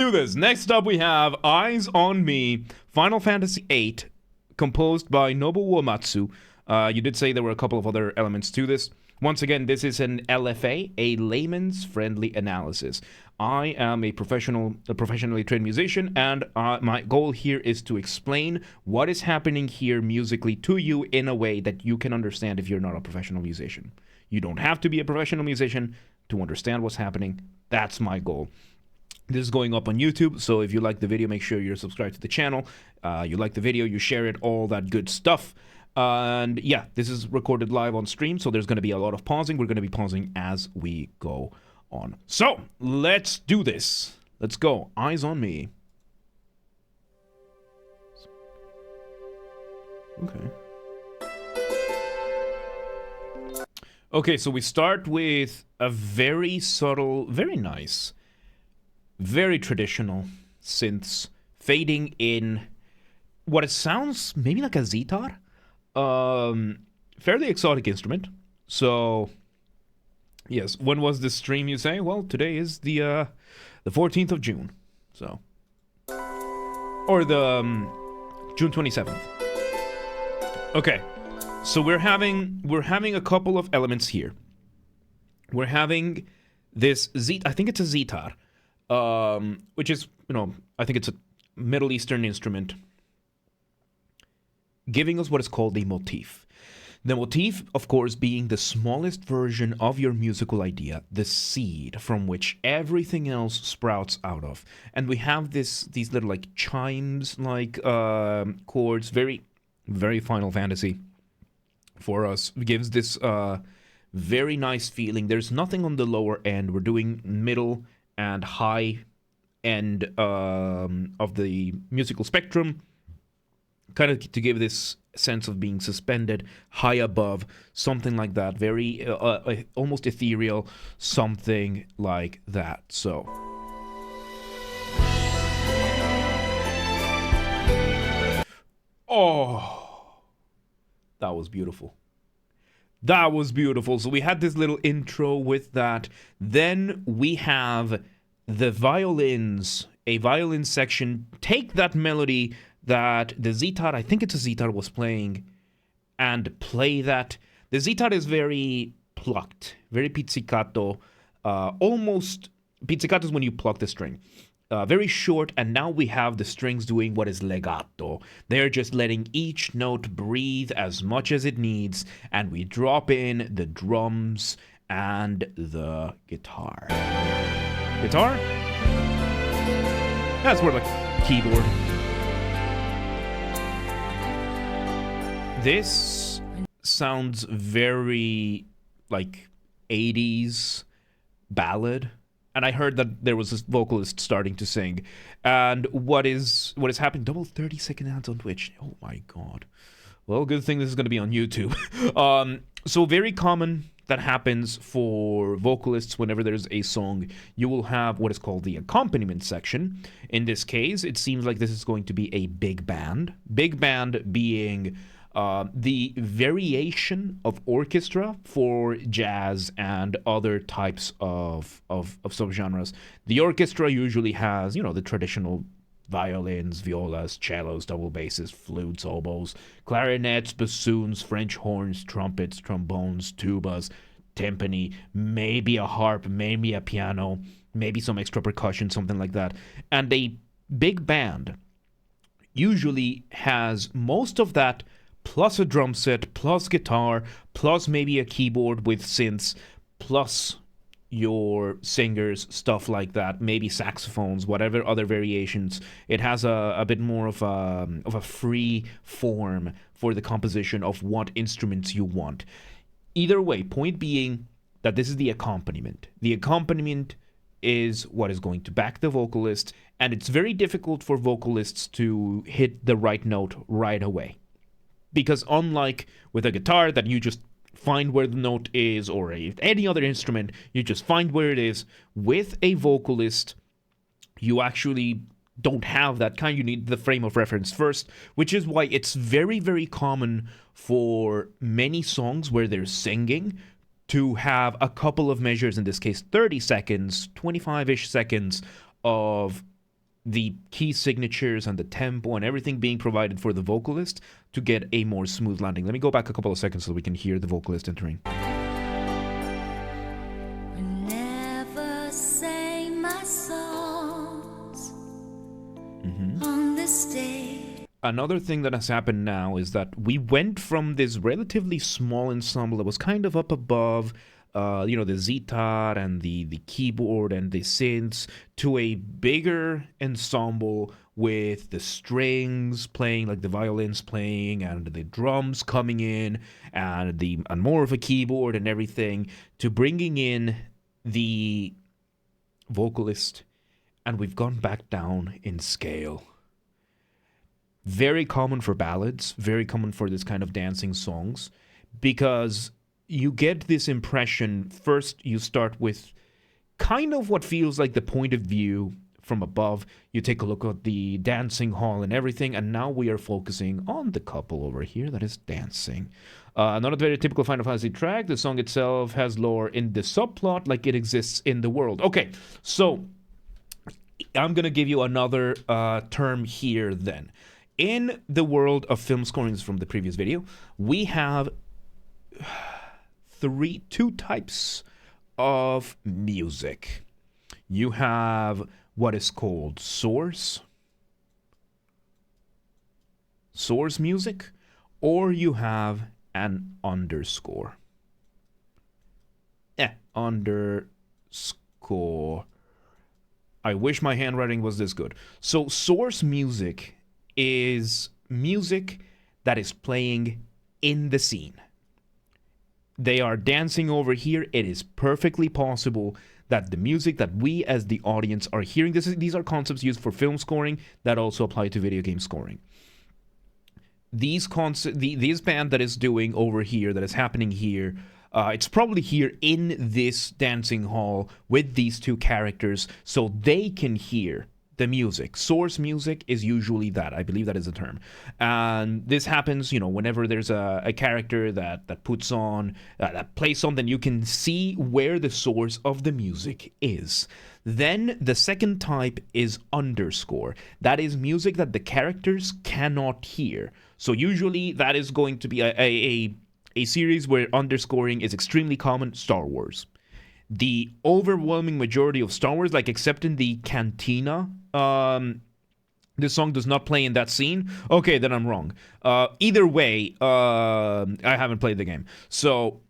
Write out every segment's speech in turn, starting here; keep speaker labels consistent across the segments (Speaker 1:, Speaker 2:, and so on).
Speaker 1: do this. Next up, we have Eyes on Me, Final Fantasy VIII, composed by Nobuo Uematsu. You did say there were a couple of other elements to this. Once again, this is an LFA, a layman's friendly analysis. I am a professionally trained musician, and my goal here is to explain what is happening here musically to you in a way that you can understand if you're not a professional musician. You don't have to be a professional musician to understand what's happening. That's my goal. This is going up on YouTube, so if you like the video, make sure you're subscribed to the channel. You like the video, you share it, all that good stuff. And yeah, this is recorded live on stream, so there's going to be a lot of pausing. We're going to be pausing as we go on. So, let's do this. Let's go. Eyes on Me. Okay. Okay, so we start with a very subtle, very nice, very traditional synths fading in what it sounds maybe like a zithar. Fairly exotic instrument. So, yes, when was this stream, you say? Well, today is the 14th of June. So, or the June 27th. Okay, so we're having a couple of elements here. We're having this I think it's a zithar, which is, I think it's a Middle Eastern instrument, giving us what is called a motif. The motif, of course, being the smallest version of your musical idea, the seed from which everything else sprouts out of. And we have these little like chimes, like chords, very, very Final Fantasy for us. It gives this very nice feeling. There's nothing on the lower end. We're doing middle and high end of the musical spectrum, kind of to give this sense of being suspended high above, something like that, very almost ethereal, something like that. So oh, that was beautiful. That was beautiful. So we had this little intro with that. Then we have the violins, a violin section. Take that melody that the zithar, I think it's a zithar, was playing, and play that. The zithar is very plucked, very pizzicato, almost, pizzicato is when you pluck the string. Very short, and now we have the strings doing what is legato. They're just letting each note breathe as much as it needs, and we drop in the drums and the guitar. Guitar? That's more like keyboard. This sounds very like 80s ballad, and I heard that there was this vocalist starting to sing. And what is happening? Double 30-second ads on Twitch. Oh my god. Well, good thing this is going to be on YouTube. So very common that happens for vocalists whenever there's a song. You will have what is called the accompaniment section. In this case, it seems like this is going to be a big band. Big band being the variation of orchestra for jazz and other types of subgenres. The orchestra usually has, the traditional violins, violas, cellos, double basses, flutes, oboes, clarinets, bassoons, French horns, trumpets, trombones, tubas, timpani, maybe a harp, maybe a piano, maybe some extra percussion, something like that. And a big band usually has most of that, plus a drum set, plus guitar, plus maybe a keyboard with synths, plus your singers, stuff like that, maybe saxophones, whatever other variations. It has a bit more of a free form for the composition of what instruments you want. Either way, point being that this is the accompaniment. The accompaniment is what is going to back the vocalist, and it's very difficult for vocalists to hit the right note right away. Because unlike with a guitar that you just find where the note is, or any other instrument, you just find where it is, with a vocalist, you actually don't have that kind. You need the frame of reference first, which is why it's very, very common for many songs where they're singing to have a couple of measures, in this case 30 seconds, 25-ish seconds of the key signatures and the tempo and everything being provided for the vocalist to get a more smooth landing. Let me go back a couple of seconds so we can hear the vocalist entering.
Speaker 2: Never say my songs on this day.
Speaker 1: Another thing that has happened now is that we went from this relatively small ensemble that was kind of up above, the zither and the keyboard and the synths, to a bigger ensemble with the strings playing, like the violins playing, and the drums coming in, and more of a keyboard and everything, to bringing in the vocalist, and we've gone back down in scale. Very common for ballads, very common for this kind of dancing songs, because you get this impression. First, you start with kind of what feels like the point of view from above. You take a look at the dancing hall and everything, and now we are focusing on the couple over here that is dancing. Not a very typical Final Fantasy track. The song itself has lore in the subplot like it exists in the world. Okay, so I'm going to give you another term here then. In the world of film scorings from the previous video, we have two types of music. You have what is called source music, or you have an underscore. Underscore. I wish my handwriting was this good. So source music is music that is playing in the scene. They are dancing over here. It is perfectly possible that the music that we as the audience are hearing, these are concepts used for film scoring that also apply to video game scoring. This band that is doing over here, that is happening here, it's probably here in this dancing hall with these two characters, so they can hear the music. Source music is usually that. I believe that is the term. And this happens, whenever there's a character that puts on, that plays something, you can see where the source of the music is. Then the second type is underscore. That is music that the characters cannot hear. So usually that is going to be a series where underscoring is extremely common. Star Wars. The overwhelming majority of Star Wars, like except in the cantina, this song does not play in that scene. Okay, then I'm wrong. Either way, I haven't played the game. So,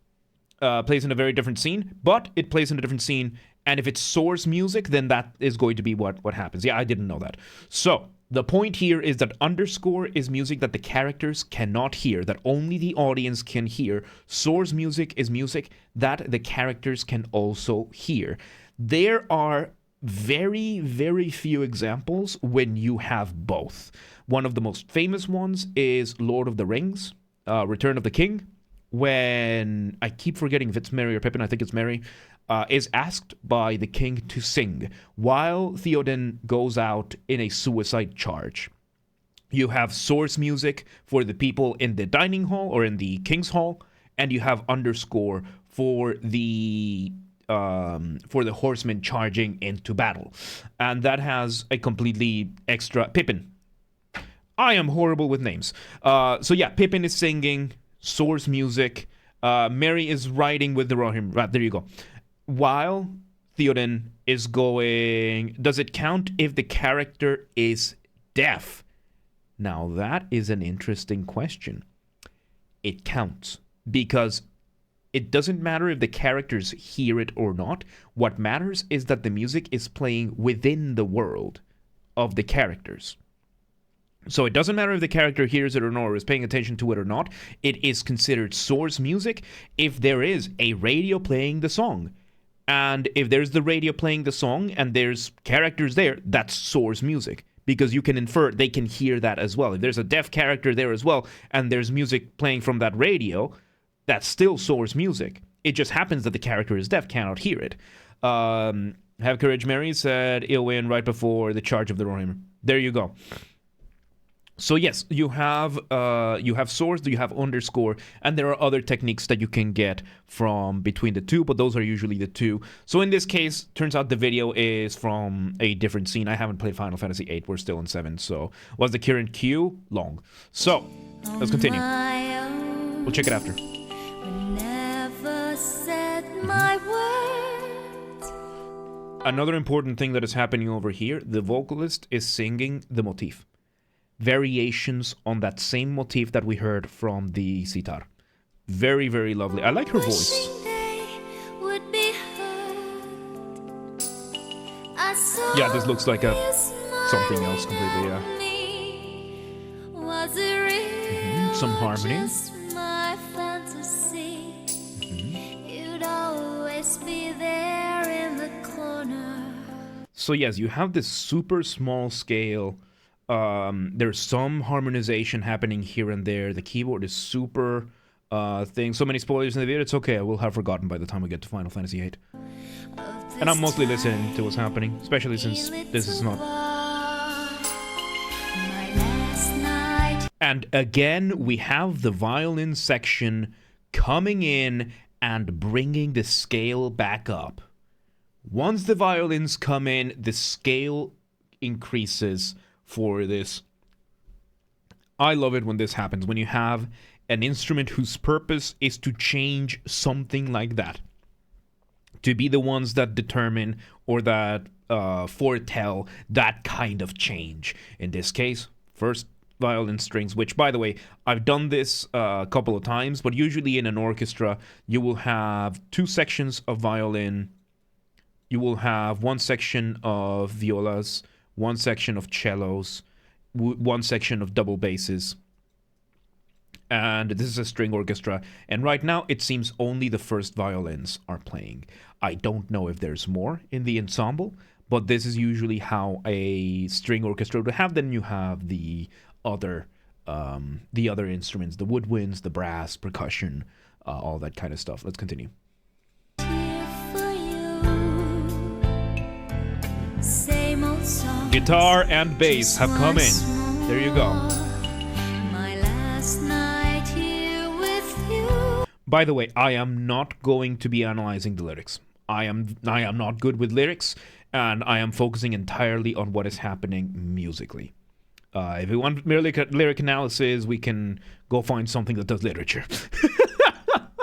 Speaker 1: plays in a very different scene, but it plays in a different scene. And if it's source music, then that is going to be what happens. Yeah, I didn't know that. So, the point here is that underscore is music that the characters cannot hear, that only the audience can hear. Source music is music that the characters can also hear. There are very, very few examples when you have both. One of the most famous ones is Lord of the Rings, Return of the King, when, I keep forgetting if it's Merry or Pippin, I think it's Merry, is asked by the king to sing while Theoden goes out in a suicide charge. You have source music for the people in the dining hall or in the king's hall, and you have underscore for the horsemen charging into battle. And that has a completely extra... Pippin. I am horrible with names. So yeah, Pippin is singing, source music. Merry is riding with the Rohirrim. Right, there you go. While Theoden is going... Does it count if the character is deaf? Now that is an interesting question. It counts, because it doesn't matter if the characters hear it or not. What matters is that the music is playing within the world of the characters. So it doesn't matter if the character hears it or not, or is paying attention to it or not. It is considered source music if there is a radio playing the song. And if there's the radio playing the song and there's characters there, that's source music. Because you can infer they can hear that as well. If there's a deaf character there as well, and there's music playing from that radio, that's still source music. It just happens that the character is deaf, cannot hear it. Have Courage, Mary, said Eowyn right before the charge of the Rohirrim. There you go. So yes, you have source, you have underscore, and there are other techniques that you can get from between the two, but those are usually the two. So in this case, turns out the video is from a different scene. I haven't played Final Fantasy VIII. We're still in 7. So what's the current queue? Long. So let's continue. We'll check it after.
Speaker 2: Never said my words.
Speaker 1: Another important thing that is happening over here, the vocalist is singing the motif. Variations on that same motif that we heard from the sitar. Very, very lovely. I like her voice. Yeah, this looks like something else completely, yeah. Some harmony. So yes, you have this super small scale. There's some harmonization happening here and there. The keyboard is super thing. So many spoilers in the video. It's okay. I will have forgotten by the time we get to Final Fantasy VIII. And I'm mostly listening to what's happening, especially since this is not. And again, we have the violin section coming in and bringing the scale back up. Once the violins come in, the scale increases for this. I love it when this happens, when you have an instrument whose purpose is to change something like that, to be the ones that determine or that foretell that kind of change. In this case, first violin strings, which, by the way, I've done this a couple of times, but usually in an orchestra you will have two sections of violin. You will have one section of violas, one section of cellos, one section of double basses. And this is a string orchestra. And right now, it seems only the first violins are playing. I don't know if there's more in the ensemble, but this is usually how a string orchestra would have. Then you have the other instruments, the woodwinds, the brass, percussion, all that kind of stuff. Let's continue. Guitar and bass have come in. There you go. By the way, I am not going to be analyzing the lyrics. I am not good with lyrics, and I am focusing entirely on what is happening musically. If we want merely lyric analysis, we can go find something that does literature.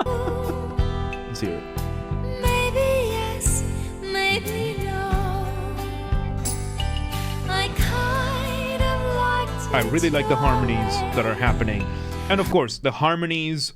Speaker 1: Let's hear it.
Speaker 2: Maybe yes, maybe no.
Speaker 1: I really like the harmonies that are happening. And of course, the harmonies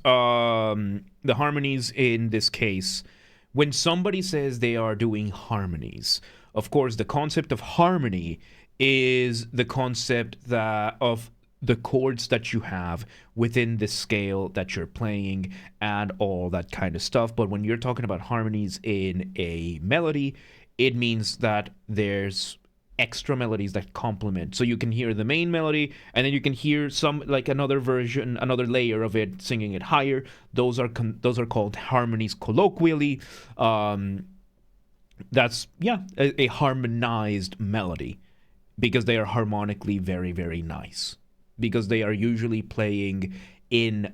Speaker 1: in this case, when somebody says they are doing harmonies, of course, the concept of harmony is the concept of the chords that you have within the scale that you're playing and all that kind of stuff. But when you're talking about harmonies in a melody, it means that there's extra melodies that complement. So you can hear the main melody, and then you can hear some, like, another version, another layer of it, singing it higher. Those are called harmonies colloquially. That's a harmonized melody, because they are harmonically very, very nice, because they are usually playing in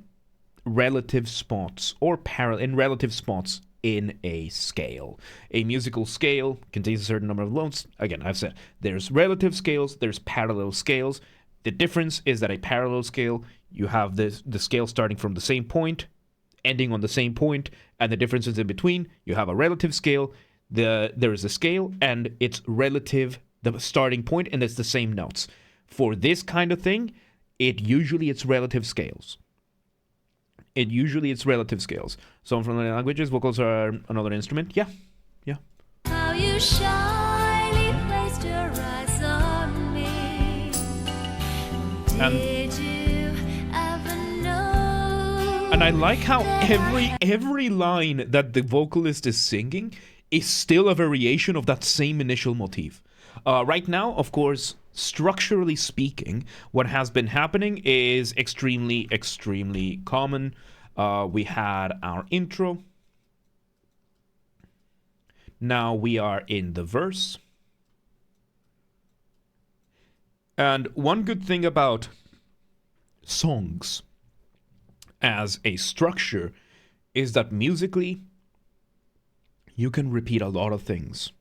Speaker 1: relative spots or in relative spots in a scale. A musical scale contains a certain number of notes. Again, I've said there's relative scales, there's parallel scales. The difference is that a parallel scale, you have the scale starting from the same point, ending on the same point, and the differences in between. You have a relative scale. There is a scale, and it's relative, the starting point, and it's the same notes. For this kind of thing, it's relative scales. It's relative scales. Some from the languages, vocals are another instrument. Yeah.
Speaker 2: How you shyly placed your eyes on me. Did you ever know?
Speaker 1: And I like how every line that the vocalist is singing is still a variation of that same initial motif. Right now, of course, structurally speaking, what has been happening is extremely, extremely common. We had our intro. Now we are in the verse. And one good thing about songs as a structure is that musically, you can repeat a lot of things.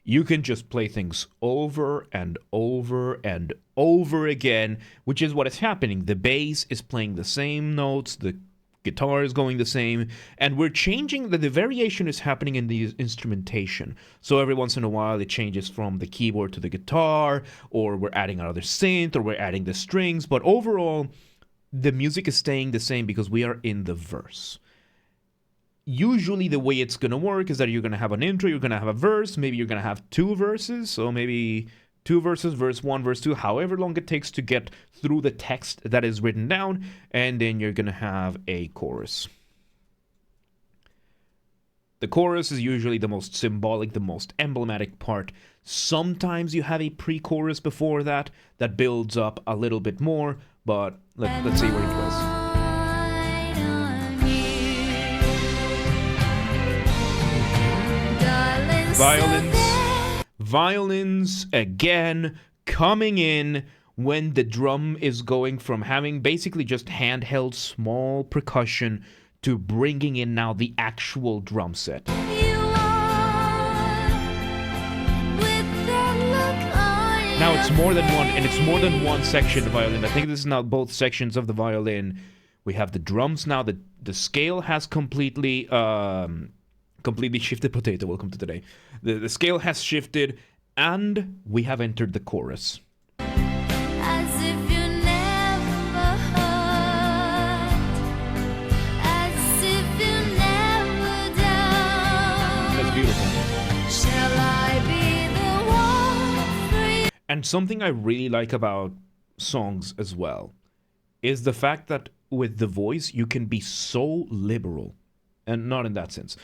Speaker 1: You can just play things over and over and over again, which is what is happening. The bass is playing the same notes, the guitar is going the same, and we're changing, the variation is happening in the instrumentation. So every once in a while it changes from the keyboard to the guitar, or we're adding another synth, or we're adding the strings, but overall, the music is staying the same because we are in the verse. Usually the way it's going to work is that you're going to have an intro, you're going to have a verse, maybe you're going to have two verses, so maybe two verses, verse 1, verse 2, however long it takes to get through the text that is written down, and then you're going to have a chorus. The chorus is usually the most symbolic, the most emblematic part. Sometimes you have a pre-chorus before that builds up a little bit more, but let's see where it goes. Violins again coming in when the drum is going from having basically just handheld small percussion to bringing in now the actual drum set. Now it's more than one, and it's more than one section of violin. I think this is now both sections of the violin. We have the drums now. The scale has completely shifted. Potato, welcome to today. The scale has shifted, and we have entered the chorus.
Speaker 2: As if you never heard, as if you never doubt.
Speaker 1: That's beautiful.
Speaker 2: Shall I be the one for you?
Speaker 1: And something I really like about songs as well is the fact that with the voice you can be so liberal. And not in that sense.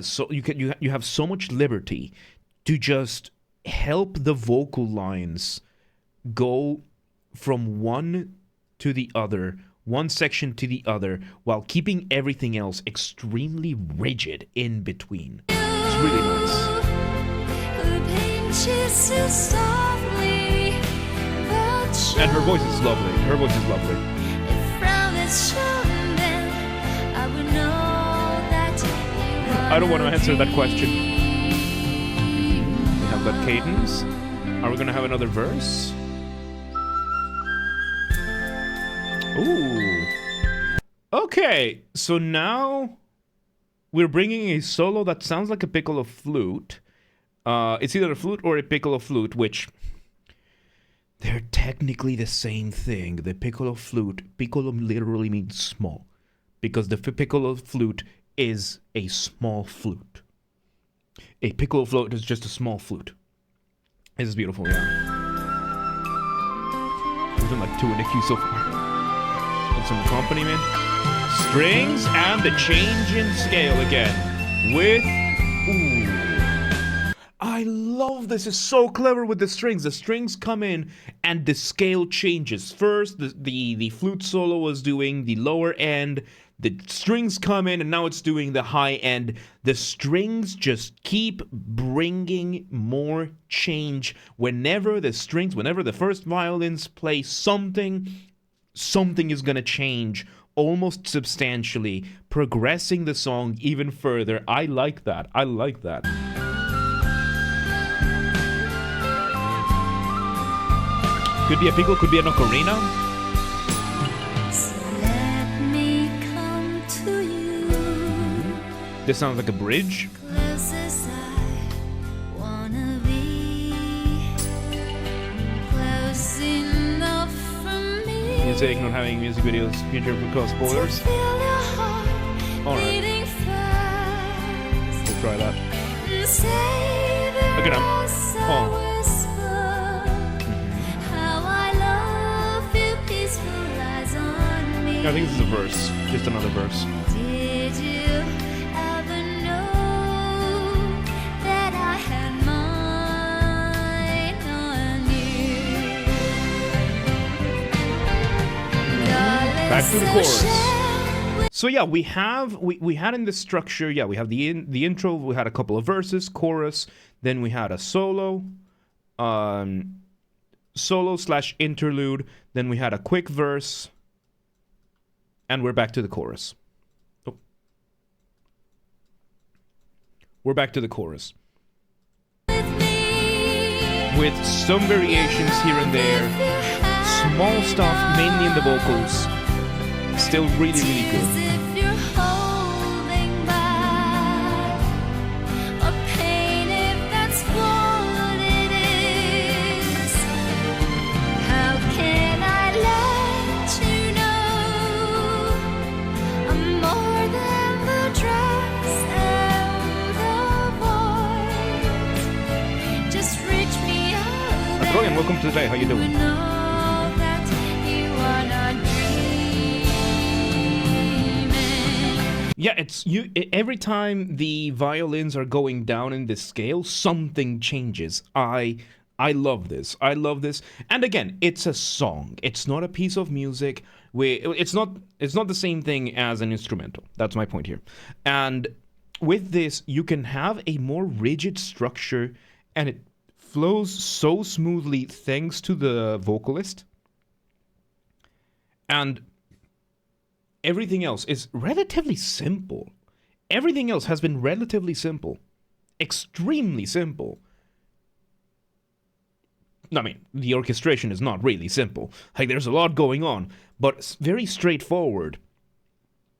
Speaker 1: So you have so much liberty to just help the vocal lines go from one to the other, one section to the other, while keeping everything else extremely rigid in between. It's really nice. And her voice is lovely. Her voice is lovely. I don't want to answer that question. We have that cadence. Are we going to have another verse? Ooh. Okay, so now we're bringing a solo that sounds like a piccolo flute. It's either a flute or a piccolo flute, which they're technically the same thing. The piccolo flute, piccolo literally means small, because the piccolo flute is a small flute. A piccolo flute is just a small flute. This is beautiful, yeah. We've done like 2 in the queue so far. And some accompaniment. Strings and the change in scale again. With... Ooh. I love this. It's so clever with the strings. The strings come in and the scale changes. First, the flute solo was doing the lower end. The strings come in and now it's doing the high end. The strings just keep bringing more change. Whenever the first violins play something is going to change almost substantially, progressing the song even further. I like that. I like that. Could be a piccolo, could be an ocarina. This sounds like a bridge. Music, not having music videos, future because spoilers. Alright. We'll try that. Look at him. Oh. I think this is a verse. Just another verse.
Speaker 2: Did you ever know that I had mine on you?
Speaker 1: Back to the chorus. So yeah, we had in this structure, yeah, we have the intro, we had a couple of verses, chorus, then we had a solo, solo slash interlude, then we had a quick verse, and we're back to the chorus. Oh. We're back to the chorus. With some variations here and there, small stuff, mainly in the vocals, still really, really good. Brilliant, welcome to the day. How you doing? Yeah, every time the violins are going down in this scale, something changes. I love this. I love this. And again, it's a song. It's not a piece of music. It's not the same thing as an instrumental. That's my point here. And with this, you can have a more rigid structure, and it flows so smoothly thanks to the vocalist. And everything else is relatively simple. Everything else has been relatively simple. Extremely simple. I mean, the orchestration is not really simple. Like, there's a lot going on, but it's very straightforward.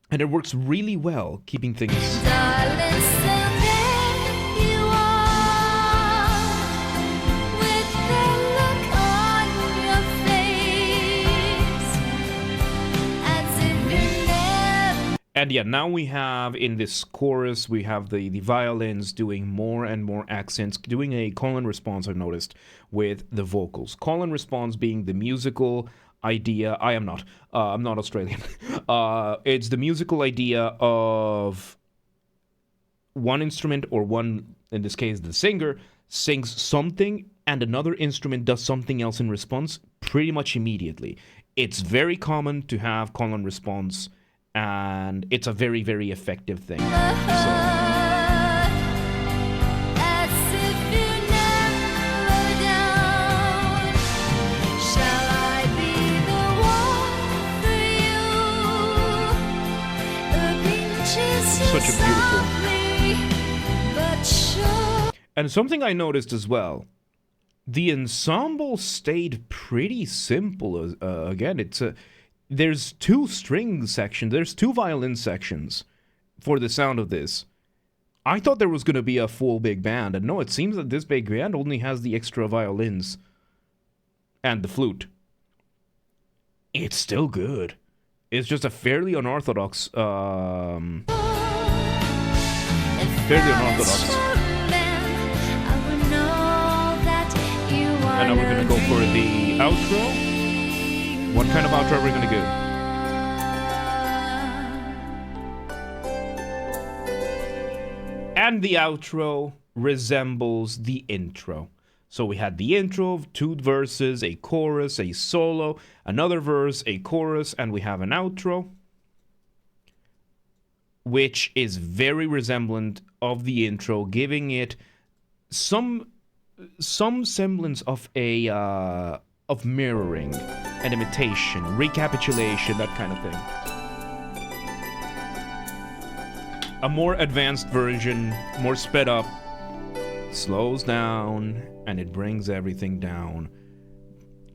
Speaker 1: And it works really well, keeping things... And yeah, now we have in this chorus, we have the violins doing more and more accents, doing a call and response, I've noticed, with the vocals. Call and response being the musical idea. I'm not Australian. It's the musical idea of one instrument, or one, in this case, the singer, sings something and another instrument does something else in response pretty much immediately. It's very common to have call and response, and it's a very, very effective thing. Such a beautiful... And something I noticed as well, the ensemble stayed pretty simple. Again, there's two string sections, there's two violin sections for the sound of this. I thought there was going to be a full big band, and no, it seems that this big band only has the extra violins and the flute. It's still good. It's just a fairly unorthodox, And now we're going to go for the outro. What kind of outro are we going to do? And the outro resembles the intro. So we had the intro, 2 verses, a chorus, a solo, another verse, a chorus, and we have an outro, which is very resemblant of the intro, giving it some semblance of of mirroring, an imitation, recapitulation, that kind of thing. A more advanced version, more sped up, slows down, and it brings everything down,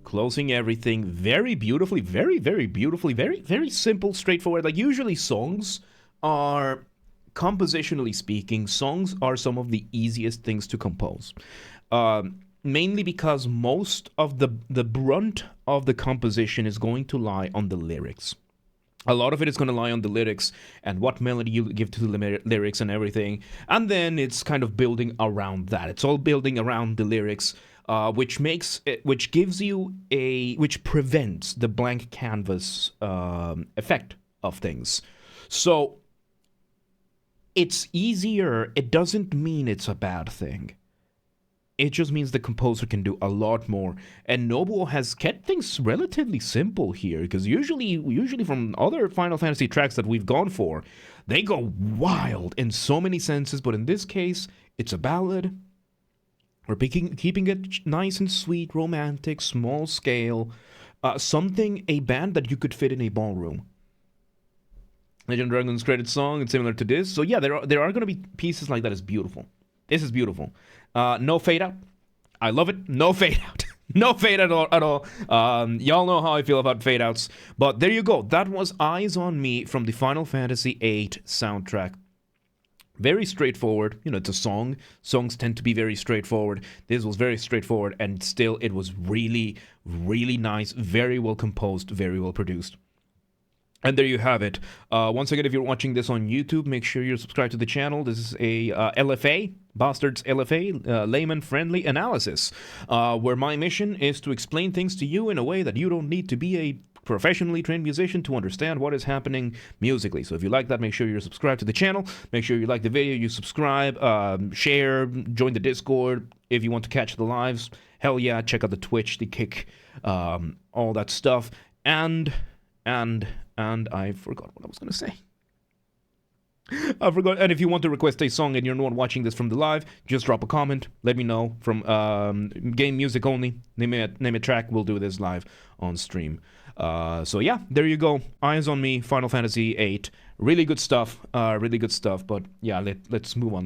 Speaker 1: closing everything very beautifully, very, very beautifully, very, very simple, straightforward. Like, usually songs are, compositionally speaking, songs are some of the easiest things to compose. Mainly because most of the brunt of the composition is going to lie on the lyrics. A lot of it is going to lie on the lyrics and what melody you give to the lyrics and everything. And then it's kind of building around that. It's all building around the lyrics, which prevents the blank canvas effect of things. So it's easier. It doesn't mean it's a bad thing. It just means the composer can do a lot more. And Nobuo has kept things relatively simple here, because usually from other Final Fantasy tracks that we've gone for, they go wild in so many senses, but in this case, it's a ballad, We're keeping it nice and sweet, romantic, small scale, a band that you could fit in a ballroom. Legend Dragon's credit song, it's similar to this. So yeah, there are going to be pieces like that. Is beautiful. This is beautiful. No fade out. I love it. No fade out. No fade at all. Y'all know how I feel about fade outs. But there you go. That was Eyes on Me from the Final Fantasy VIII soundtrack. Very straightforward. You know, it's a song. Songs tend to be very straightforward. This was very straightforward, and still it was really, really nice. Very well composed, very well produced. And there you have it. Once again, if you're watching this on YouTube, make sure you're subscribed to the channel. This is a LFA, Basterd's LFA, Layman-Friendly analysis, where my mission is to explain things to you in a way that you don't need to be a professionally trained musician to understand what is happening musically. So if you like that, make sure you're subscribed to the channel. Make sure you like the video, you subscribe, share, join the Discord. If you want to catch the lives, hell yeah, check out the Twitch, the Kick, all that stuff. And I forgot what I was going to say. I forgot. And if you want to request a song and you're not watching this from the live, just drop a comment. Let me know from game music only. Name a track. We'll do this live on stream. So yeah, there you go. Eyes on Me, Final Fantasy VIII. Really good stuff. But yeah, let's move on.